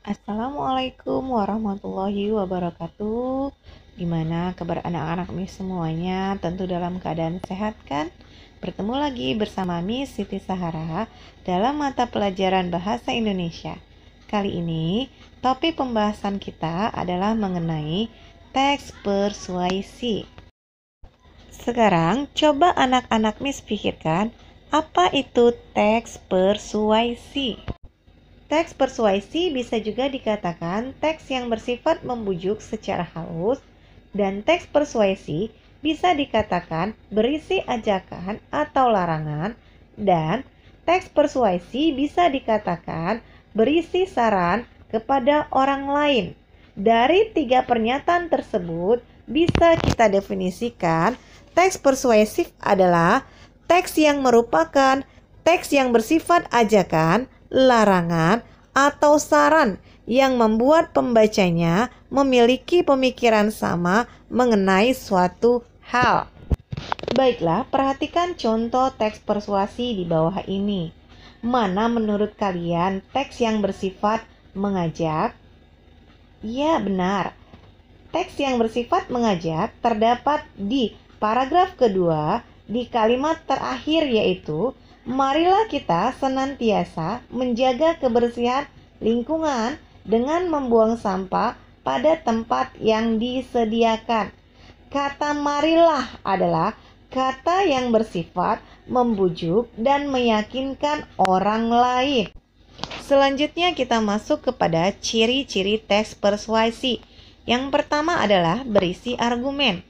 Assalamualaikum warahmatullahi wabarakatuh. Gimana kabar anak-anak Miss semuanya? Tentu dalam keadaan sehat kan? Bertemu lagi bersama Miss Siti Sahara dalam mata pelajaran Bahasa Indonesia. Kali ini topik pembahasan kita adalah mengenai teks persuasi. Sekarang coba anak-anak Miss pikirkan, apa itu teks persuasi? Teks persuasi bisa juga dikatakan teks yang bersifat membujuk secara halus, dan teks persuasi bisa dikatakan berisi ajakan atau larangan, dan teks persuasi bisa dikatakan berisi saran kepada orang lain. Dari tiga pernyataan tersebut bisa kita definisikan teks persuasif adalah teks yang merupakan teks yang bersifat ajakan, larangan, atau saran yang membuat pembacanya memiliki pemikiran sama mengenai suatu hal. Baiklah, perhatikan contoh teks persuasi di bawah ini. Mana menurut kalian teks yang bersifat mengajak? Ya, benar. Teks yang bersifat mengajak terdapat di paragraf kedua di kalimat terakhir, yaitu marilah kita senantiasa menjaga kebersihan lingkungan dengan membuang sampah pada tempat yang disediakan. Kata marilah adalah kata yang bersifat membujuk dan meyakinkan orang lain. Selanjutnya kita masuk kepada ciri-ciri teks persuasi. Yang pertama adalah berisi argumen.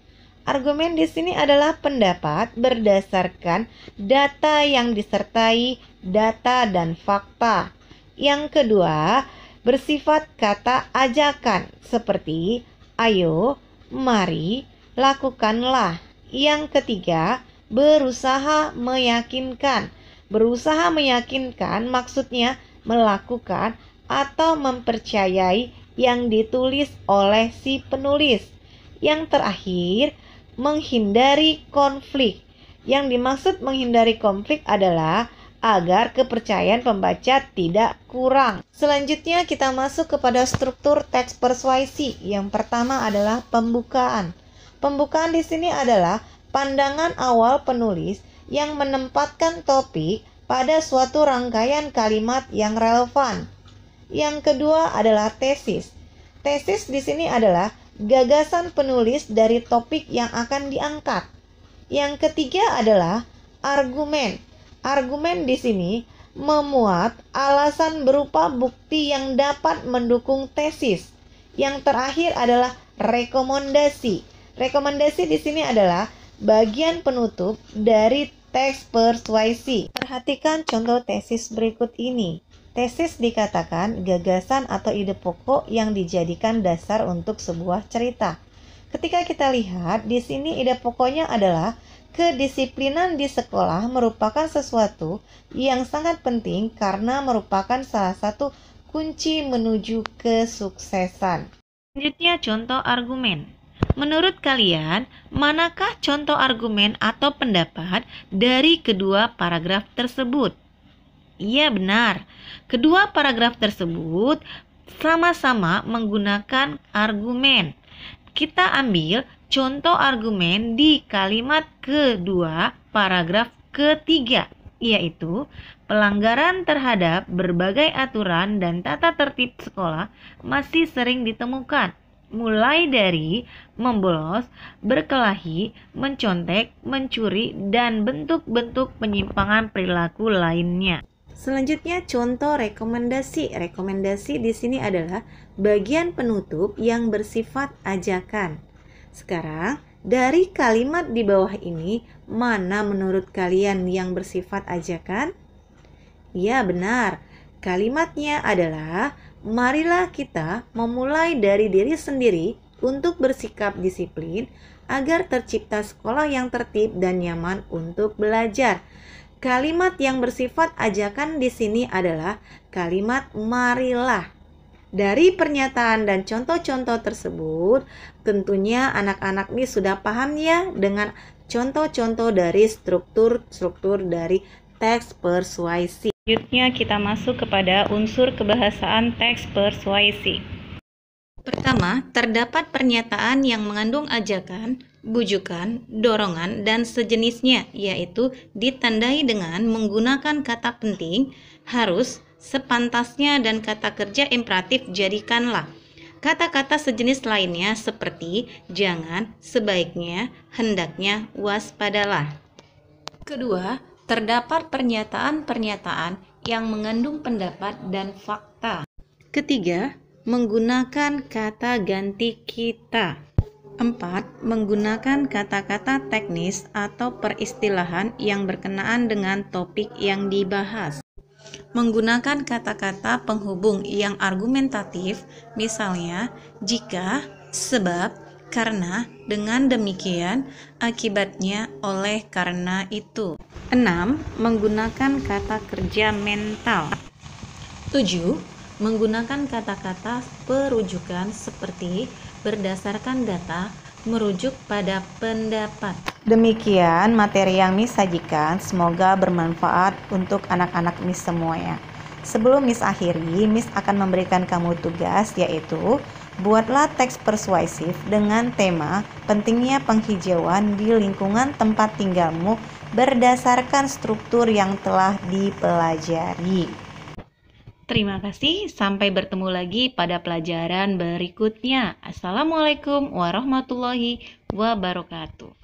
Argumen di sini adalah pendapat berdasarkan data yang disertai data dan fakta. Yang kedua, bersifat kata ajakan seperti ayo, mari, lakukanlah. Yang ketiga, berusaha meyakinkan. Berusaha meyakinkan maksudnya melakukan atau mempercayai yang ditulis oleh si penulis. Yang terakhir, menghindari konflik. Yang dimaksud menghindari konflik adalah agar kepercayaan pembaca tidak kurang. Selanjutnya kita masuk kepada struktur teks persuasi. Yang pertama adalah pembukaan. Pembukaan di sini adalah pandangan awal penulis yang menempatkan topik pada suatu rangkaian kalimat yang relevan. Yang kedua adalah tesis. Tesis di sini adalah gagasan penulis dari topik yang akan diangkat. Yang ketiga adalah argumen. Argumen di sini memuat alasan berupa bukti yang dapat mendukung tesis. Yang terakhir adalah rekomendasi. Rekomendasi di sini adalah bagian penutup dari teks persuasi. Perhatikan contoh tesis berikut ini. Tesis dikatakan gagasan atau ide pokok yang dijadikan dasar untuk sebuah cerita. Ketika kita lihat di sini ide pokoknya adalah kedisiplinan di sekolah merupakan sesuatu yang sangat penting karena merupakan salah satu kunci menuju kesuksesan. Selanjutnya contoh argumen. Menurut kalian, manakah contoh argumen atau pendapat dari kedua paragraf tersebut? Iya, benar. Kedua paragraf tersebut sama-sama menggunakan argumen. Kita ambil contoh argumen di kalimat kedua paragraf ketiga, yaitu pelanggaran terhadap berbagai aturan dan tata tertib sekolah masih sering ditemukan, mulai dari membolos, berkelahi, mencontek, mencuri, dan bentuk-bentuk penyimpangan perilaku lainnya. Selanjutnya contoh rekomendasi. Rekomendasi di sini adalah bagian penutup yang bersifat ajakan. Sekarang dari kalimat di bawah ini, mana menurut kalian yang bersifat ajakan? Ya, benar. Kalimatnya adalah marilah kita memulai dari diri sendiri untuk bersikap disiplin agar tercipta sekolah yang tertib dan nyaman untuk belajar. Kalimat yang bersifat ajakan di sini adalah kalimat marilah. Dari pernyataan dan contoh-contoh tersebut, tentunya anak-anak ini sudah paham ya dengan contoh-contoh dari struktur dari teks persuasi. Selanjutnya kita masuk kepada unsur kebahasaan teks persuasi. Pertama, terdapat pernyataan yang mengandung ajakan, bujukan, dorongan, dan sejenisnya, yaitu ditandai dengan menggunakan kata penting, harus, sepantasnya, dan kata kerja imperatif jadikanlah. Kata-kata sejenis lainnya seperti jangan, sebaiknya, hendaknya, waspadalah. Kedua, terdapat pernyataan-pernyataan yang mengandung pendapat dan fakta. Ketiga, menggunakan kata ganti kita. 4. Menggunakan kata-kata teknis atau peristilahan yang berkenaan dengan topik yang dibahas. Menggunakan kata-kata penghubung yang argumentatif, misalnya jika, sebab, karena, dengan demikian, akibatnya, oleh karena itu. 6. Menggunakan kata kerja mental. 7. Menggunakan kata-kata perujukan seperti berdasarkan data, merujuk pada pendapat. Demikian materi yang Miss sajikan, semoga bermanfaat untuk anak-anak Miss semuanya. Sebelum Miss akhiri, Miss akan memberikan kamu tugas, yaitu buatlah teks persuasif dengan tema pentingnya penghijauan di lingkungan tempat tinggalmu berdasarkan struktur yang telah dipelajari. Terima kasih, sampai bertemu lagi pada pelajaran berikutnya. Assalamualaikum warahmatullahi wabarakatuh.